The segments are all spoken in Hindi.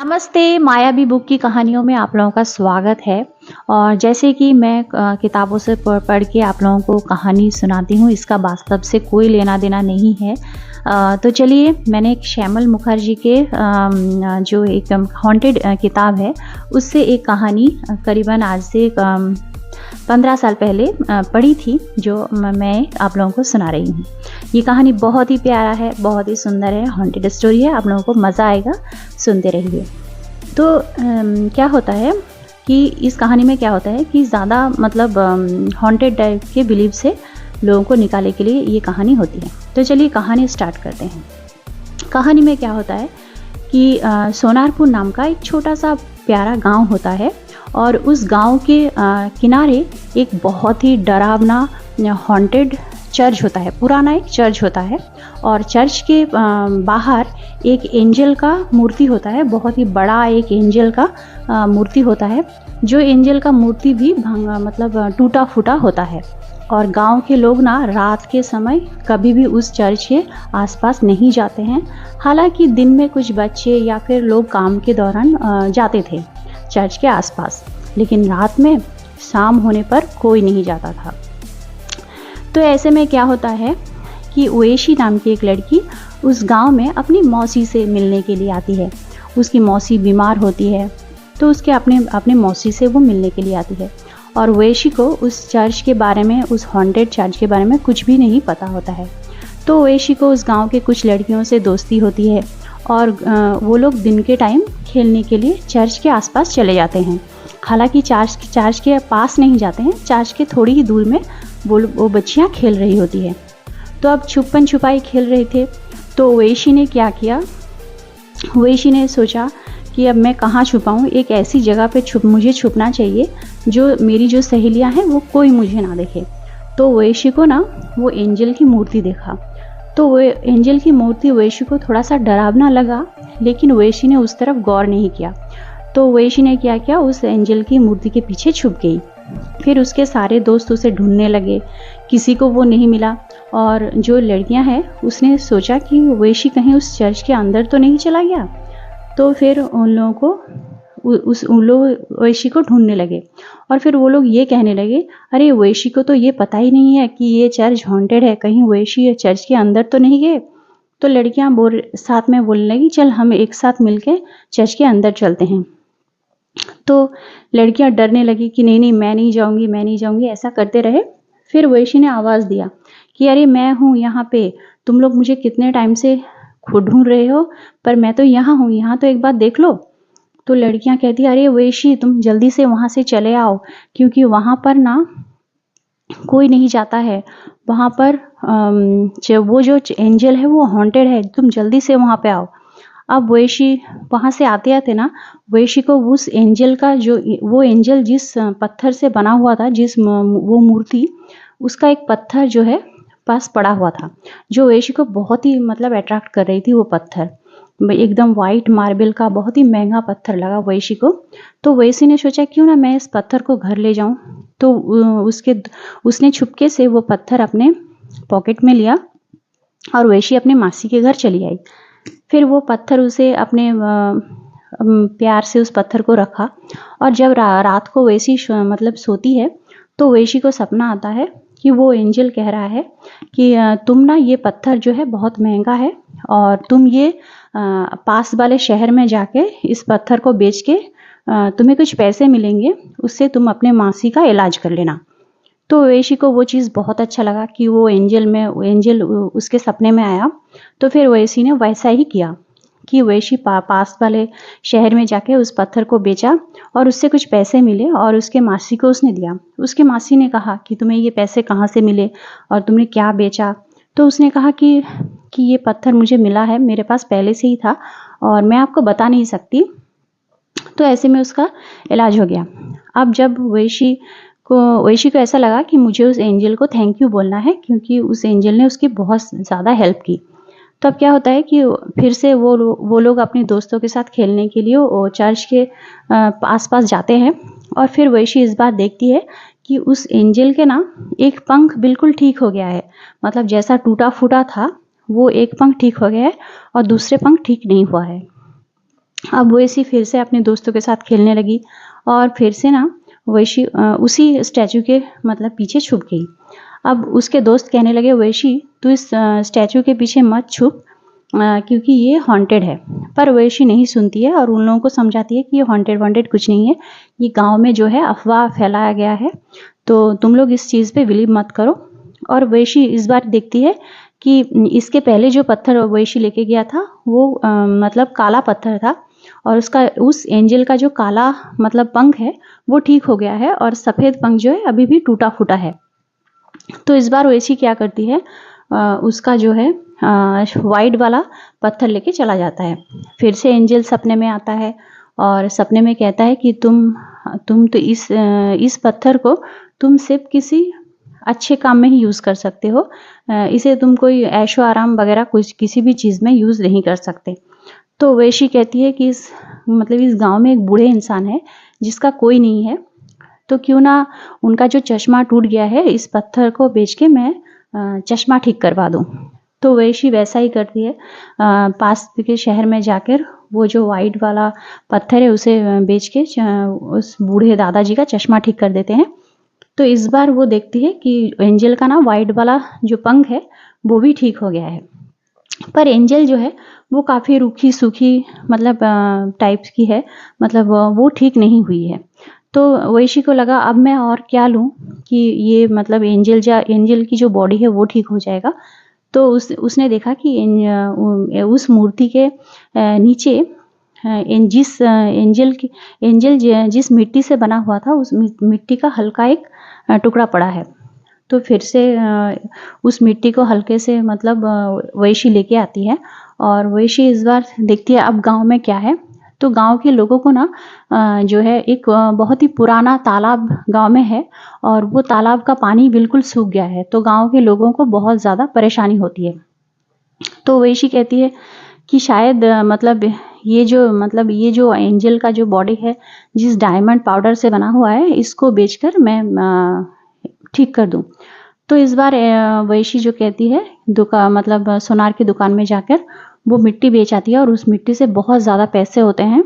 नमस्ते, मायावी बुक की कहानियों में आप लोगों का स्वागत है। और जैसे कि मैं किताबों से पढ़ के आप लोगों को कहानी सुनाती हूँ, इसका वास्तव से कोई लेना-देना नहीं है। तो चलिए, मैंने एक श्यामल मुखर्जी के जो एक हॉन्टेड किताब है, उससे एक कहानी करीबन आज से 15 साल पहले पढ़ी थी, जो मैं आप लोगों को सुना रही हूँ। ये कहानी बहुत ही प्यारा है, बहुत ही सुंदर है, हॉन्टेड स्टोरी है, आप लोगों को मज़ा आएगा, सुनते रहिए। तो क्या होता है कि इस कहानी में क्या होता है कि ज़्यादा मतलब हॉन्टेड टाइप के बिलीव से लोगों को निकालने के लिए ये कहानी होती है। तो चलिए कहानी स्टार्ट करते हैं। कहानी में क्या होता है कि सोनारपुर नाम का एक छोटा सा प्यारा गांव होता है और उस गांव के किनारे एक बहुत ही डरावना हॉन्टेड चर्च होता है, पुराना एक चर्च होता है। और चर्च के बाहर एक एंजल का मूर्ति होता है, बहुत ही बड़ा एक एंजल का मूर्ति होता है, जो एंजल का मूर्ति भी मतलब टूटा फूटा होता है। और गांव के लोग ना रात के समय कभी भी उस चर्च के आसपास नहीं जाते हैं। हालांकि दिन में कुछ बच्चे या फिर लोग काम के दौरान जाते थे चर्च के आसपास, लेकिन रात में शाम होने पर कोई नहीं जाता था। तो ऐसे में क्या होता है कि ओएशी नाम की एक लड़की उस गांव में अपनी मौसी से मिलने के लिए आती है। उसकी मौसी बीमार होती है, तो उसके अपने मौसी से वो मिलने के लिए आती है। और ओएशी को उस चर्च के बारे में, उस हॉन्टेड चर्च के बारे में कुछ भी नहीं पता होता है। तो ओएशी को उस गांव के कुछ लड़कियों से दोस्ती होती है और वो लोग दिन के टाइम खेलने के लिए चर्च के आसपास चले जाते हैं। हालांकि चर्च के पास नहीं जाते हैं, चर्च के थोड़ी ही दूर में वो बच्चियाँ खेल रही होती है। तो अब छुपन छुपाई खेल रहे थे। तो ओएशी ने क्या किया, ओएशी ने सोचा कि अब मैं कहाँ छुपाऊँ, एक ऐसी जगह पे मुझे छुपना चाहिए जो मेरी जो सहेलियाँ हैं वो कोई मुझे ना देखे। तो ओएशी को ना वो एंजल की मूर्ति देखा। तो वो एंजल की मूर्ति ओएशी को थोड़ा सा डरावना लगा, लेकिन ओएशी ने उस तरफ गौर नहीं किया। तो ओएशी ने क्या किया, उस एंजल की मूर्ति के पीछे छुप गई। फिर उसके सारे दोस्त उसे ढूंढने लगे, किसी को वो नहीं मिला। और जो लड़कियां हैं उसने सोचा कि ओएशी कहीं उस चर्च के अंदर तो नहीं चला गया। तो फिर उन लोग ओएशी को ढूंढने लगे। और फिर वो लोग ये कहने लगे, अरे ओएशी को तो ये पता ही नहीं है कि ये चर्च हॉन्टेड है, कहीं ओएशी चर्च के अंदर तो नहीं गए। तो लड़कियां साथ में बोलने लगी, चल हम एक साथ मिलके चर्च के अंदर चलते हैं। तो लड़कियां डरने लगी कि नहीं नहीं, मैं नहीं जाऊंगी, मैं नहीं जाऊंगी, ऐसा करते रहे। फिर ओएशी ने आवाज़ दिया कि अरे मैं हूँ यहाँ पे, तुम लोग मुझे कितने टाइम से ढूंढ रहे हो, पर मैं तो यहाँ हूँ, यहाँ तो एक बार देख लो। तो लड़कियां कहती, अरे ओएशी तुम जल्दी से वहाँ से चले आओ, क्योंकि वहाँ पर ना कोई नहीं जाता है, वहाँ पर वो जो एंजल है वो हॉन्टेड है, तुम जल्दी से वहाँ पे आओ। अब ओएशी वहाँ से आते आते ना ओएशी को उस एंजल का वो एंजल जिस पत्थर से बना हुआ था, वो मूर्ति, उसका एक पत्थर जो है पास पड़ा हुआ था, जो ओएशी को बहुत ही मतलब अट्रैक्ट कर रही थी। वो पत्थर एकदम वाइट मार्बल का बहुत ही महंगा पत्थर लगा ओएशी को। तो ओएशी ने सोचा क्यों ना मैं इस पत्थर को घर ले जाऊं। तो उसने छुपके से वो पत्थर अपने पॉकेट में लिया और ओएशी अपने मासी के घर चली आई। फिर वो पत्थर उसे अपने प्यार से उस पत्थर को रखा। और जब रात को ओएशी मतलब सोती है, तो ओएशी को सपना आता है कि वो एंजल कह रहा है कि तुम ना ये पत्थर जो है बहुत महंगा है, और तुम ये पास वाले शहर में जाके इस पत्थर को बेच के तुम्हें कुछ पैसे मिलेंगे, उससे तुम अपने मासी का इलाज कर लेना। तो ओएशी को वो चीज़ बहुत अच्छा लगा कि वो एंजल उसके सपने में आया। तो फिर ओएशी ने वैसा ही किया कि ओएशी पास वाले शहर में जाके उस पत्थर को बेचा और उससे कुछ पैसे मिले और उसके मासी को उसने दिया। उसके मासी ने कहा कि तुम्हें ये पैसे कहाँ से मिले और तुमने क्या बेचा। तो उसने कहा कि ये पत्थर मुझे मिला है, मेरे पास पहले से ही था और मैं आपको बता नहीं सकती। तो ऐसे में उसका इलाज हो गया। अब जब ओएशी को ऐसा लगा कि मुझे उस एंजल को थैंक यू बोलना है, क्योंकि उस एंजल ने उसकी बहुत ज़्यादा हेल्प की। तो अब क्या होता है कि फिर से वो लोग अपने दोस्तों के साथ खेलने के लिए चर्च के आसपास जाते हैं। और फिर ओएशी इस बार देखती है कि उस एंजल के ना एक पंख बिल्कुल ठीक हो गया है, मतलब जैसा टूटा फूटा था वो एक पंख ठीक हो गया है और दूसरे पंख ठीक नहीं हुआ है। अब वैसी फिर से अपने दोस्तों के साथ खेलने लगी और फिर से ना वैशी उसी स्टैचू के मतलब पीछे छुप गई। अब उसके दोस्त कहने लगे, वैशी तू इस स्टैचू के पीछे मत छुप क्योंकि ये हॉन्टेड है। पर वैशी नहीं सुनती है और उन लोगों को समझाती है कि ये हॉन्टेड वॉन्टेड कुछ नहीं है, ये गांव में जो है अफवाह फैलाया गया है, तो तुम लोग इस चीज़ पे बिलीव मत करो। और वैशी इस बार देखती है कि इसके पहले जो पत्थर वैशी लेके गया था वो मतलब काला पत्थर था और उसका उस एंजल का जो काला मतलब पंख है वो ठीक हो गया है और सफ़ेद पंख जो है अभी भी टूटा फूटा है। तो इस बार वैशी क्या करती है, उसका जो है वाइट वाला पत्थर लेके चला जाता है। फिर से एंजल सपने में आता है और सपने में कहता है कि तुम तो इस पत्थर को तुम सिर्फ किसी अच्छे काम में ही यूज़ कर सकते हो, इसे तुम कोई ऐशो आराम वगैरह कुछ किसी भी चीज़ में यूज़ नहीं कर सकते। तो वैशी कहती है कि इस गांव में एक बूढ़े इंसान है जिसका कोई नहीं है, तो क्यों ना उनका जो चश्मा टूट गया है इस पत्थर को बेच के मैं चश्मा ठीक करवा दूँ। तो वैशी वैसा ही करती है, पास के शहर में जाकर वो जो वाइट वाला पत्थर है उसे बेच के उस बूढ़े दादाजी का चश्मा ठीक कर देते हैं। तो इस बार वो देखती है कि एंजल का ना वाइट वाला जो पंख है वो भी ठीक हो गया है, पर एंजल जो है वो काफ़ी रूखी सूखी मतलब टाइप्स की है, मतलब वो ठीक नहीं हुई है। तो वैशी को लगा अब मैं और क्या लूँ कि ये मतलब एंजल की जो बॉडी है वो ठीक हो जाएगा। तो उसने देखा कि उस मूर्ति के नीचे एंजल जिस मिट्टी से बना हुआ था उस मिट्टी का हल्का एक टुकड़ा पड़ा है। तो फिर से उस मिट्टी को हल्के से मतलब वैशी लेके आती है और वैशी इस बार देखती है अब गांव में क्या है। तो गांव के लोगों को ना जो है एक बहुत ही पुराना तालाब गांव में है और वो तालाब का पानी बिल्कुल सूख गया है, तो गांव के लोगों को बहुत ज़्यादा परेशानी होती है। तो वैशी कहती है कि शायद ये जो एंजल का जो बॉडी है जिस डायमंड पाउडर से बना हुआ है इसको बेचकर मैं ठीक कर दूं। तो इस बार वैशी जो कहती है दुकान मतलब सोनार की दुकान में जाकर वो मिट्टी बेच आती है और उस मिट्टी से बहुत ज़्यादा पैसे होते हैं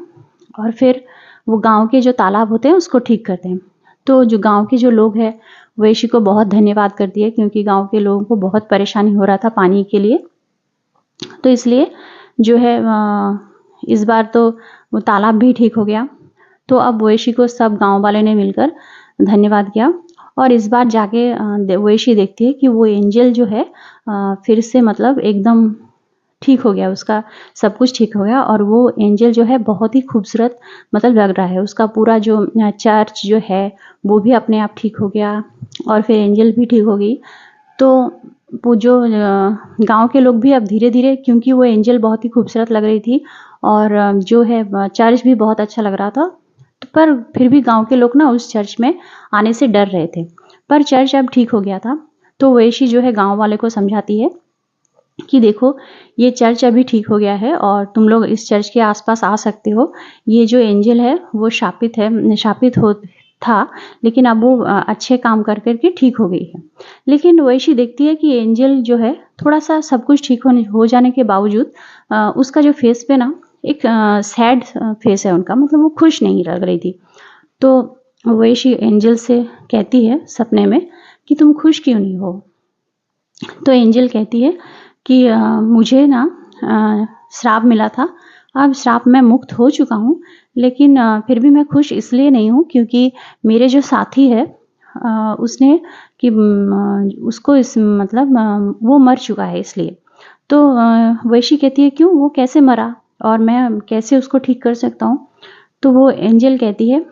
और फिर वो गांव के जो तालाब होते हैं उसको ठीक करते हैं। तो जो गांव के जो लोग हैं वैशी को बहुत धन्यवाद करती है क्योंकि गांव के लोगों को बहुत परेशानी हो रहा था पानी के लिए। तो इसलिए जो है इस बार तो वो तालाब भी ठीक हो गया। तो अब वैशी को सब गांव वाले ने मिलकर धन्यवाद किया और इस बार जाके वैशी देखती है कि वो एंजल जो है फिर से मतलब एकदम ठीक हो गया, उसका सब कुछ ठीक हो गया और वो एंजल जो है बहुत ही खूबसूरत मतलब लग रहा है। उसका पूरा जो चर्च जो है वो भी अपने आप ठीक हो गया और फिर एंजल भी ठीक हो गई। तो वो जो गांव के लोग भी अब धीरे धीरे, क्योंकि वो एंजल बहुत ही खूबसूरत लग रही थी और जो है चर्च भी बहुत अच्छा लग रहा था, पर फिर भी गांव के लोग ना उस चर्च में आने से डर रहे थे। पर चर्च अब ठीक हो गया था। तो वैशी जो है गांव वाले को समझाती है कि देखो ये चर्च अभी ठीक हो गया है और तुम लोग इस चर्च के आसपास आ सकते हो। ये जो एंजल है वो शापित हो था, लेकिन अब वो अच्छे काम कर करके ठीक हो गई है। लेकिन वैशी देखती है कि एंजल जो है थोड़ा सा सब कुछ ठीक हो जाने के बावजूद उसका जो फेस पे ना एक सैड फेस है उनका, मतलब वो खुश नहीं लग रही थी। तो वैशी एंजल से कहती है सपने में कि तुम खुश क्यों नहीं हो। तो एंजल कहती है कि मुझे ना श्राप मिला था, अब श्राप मैं मुक्त हो चुका हूँ, लेकिन फिर भी मैं खुश इसलिए नहीं हूँ क्योंकि मेरे जो साथी है उसने कि उसको इस मतलब वो मर चुका है इसलिए। तो वैशी कहती है क्यों, वो कैसे मरा और मैं कैसे उसको ठीक कर सकता हूँ। तो वो एंजल कहती है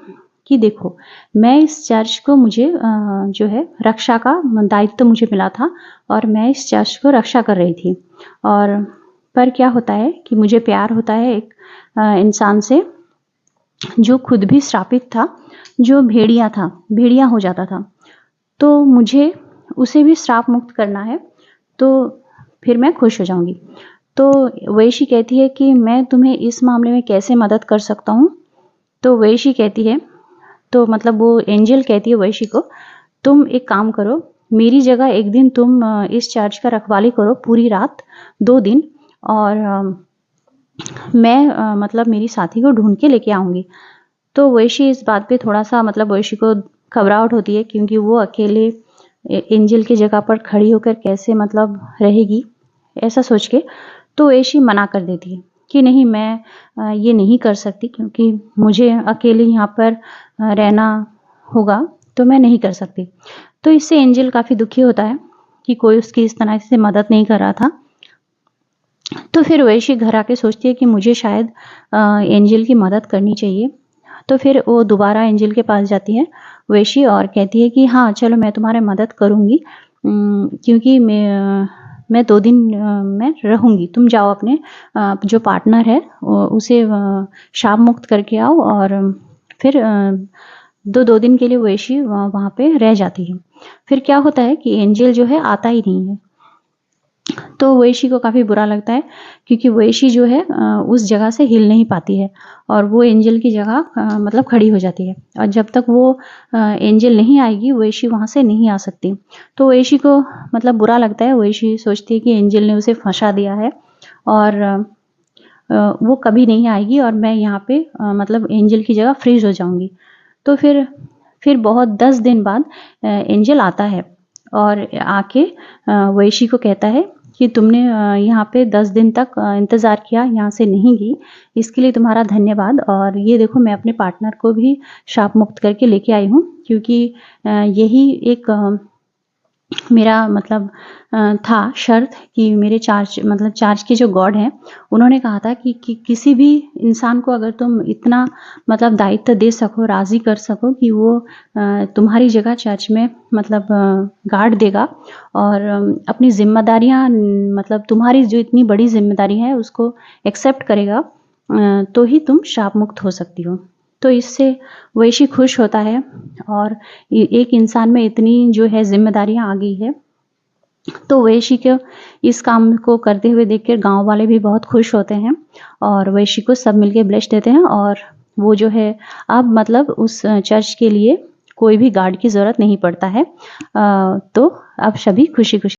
कि देखो मैं इस चर्च को मुझे जो है रक्षा का दायित्व तो मुझे मिला था और मैं इस चर्च को रक्षा कर रही थी। और पर क्या होता है कि मुझे प्यार होता है एक इंसान से जो खुद भी श्रापित था, जो भेड़िया हो जाता था। तो मुझे उसे भी श्राप मुक्त करना है, तो फिर मैं खुश हो जाऊंगी। तो वैशी कहती है कि मैं तुम्हें इस मामले में कैसे मदद कर सकता हूँ। तो वैशी कहती है, तो मतलब वो एंजल कहती है वैशी को, तुम एक काम करो, मेरी जगह एक दिन तुम इस चर्च का रखवाली करो पूरी रात 2 दिन, और मैं मतलब मेरी साथी को ढूँढ के लेके आऊँगी। तो वेशी इस बात पे थोड़ा-सा मतलब वेशी को घबराहट होती है, क्योंकि वो अकेले एंजल की जगह पर खड़ी होकर कैसे मतलब रहेगी, ऐसा सोच के तो वेशी मना कर देती है कि नहीं, मैं ये नहीं कर सकती, क्योंकि मुझे अकेले यहाँ पर रहना होगा, तो मैं नहीं कर सकती। तो इससे एंजल काफ़ी दुखी होता है कि कोई उसकी इस तरह से मदद नहीं कर रहा था। तो फिर वैशी घर आके सोचती है कि मुझे शायद एंजल की मदद करनी चाहिए। तो फिर वो दोबारा एंजल के पास जाती है वैशी, और कहती है कि हाँ, चलो मैं तुम्हारी मदद करूँगी, क्योंकि मैं 2 दिन मैं रहूँगी। तुम जाओ अपने जो पार्टनर है उसे शाप मुक्त करके आओ, और फिर 2 दिन के लिए वैशी वहाँ पे रह जाती है। फिर क्या होता है कि एंजल जो है आता ही नहीं है। तो वेशी को काफ़ी बुरा लगता है, क्योंकि वेशी जो है उस जगह से हिल नहीं पाती है, और वो एंजल की जगह मतलब खड़ी हो जाती है, और जब तक वो एंजल नहीं आएगी वेशी वहाँ से नहीं आ सकती। तो वेशी को मतलब बुरा लगता है। वेशी सोचती है कि एंजल ने उसे फंसा दिया है, और वो कभी नहीं आएगी, और मैं यहाँ पे मतलब एंजल की जगह फ्रीज हो जाऊँगी। तो फिर बहुत 10 दिन बाद एंजल आता है, और आके वेशी को कहता है कि तुमने यहाँ पे 10 दिन तक इंतज़ार किया, यहाँ से नहीं गई, इसके लिए तुम्हारा धन्यवाद। और ये देखो, मैं अपने पार्टनर को भी शाप मुक्त करके लेके आई हूँ, क्योंकि यही एक मेरा मतलब था शर्त कि मेरे चार्ज के जो गॉड हैं, उन्होंने कहा था कि किसी भी इंसान को अगर तुम इतना मतलब दायित्व दे सको, राज़ी कर सको कि वो तुम्हारी जगह चर्च में मतलब गार्ड देगा, और अपनी ज़िम्मेदारियाँ मतलब तुम्हारी जो इतनी बड़ी ज़िम्मेदारी है उसको एक्सेप्ट करेगा, तो ही तुम शाप मुक्त हो सकती हो। तो इससे वैशी खुश होता है, और एक इंसान में इतनी जो है ज़िम्मेदारियाँ आ गई है। तो वैशी को इस काम को करते हुए देखकर गाँव वाले भी बहुत खुश होते हैं, और वैशी को सब मिलके ब्लेस देते हैं, और वो जो है अब मतलब उस चर्च के लिए कोई भी गार्ड की ज़रूरत नहीं पड़ता है। तो अब सभी खुशी-खुशी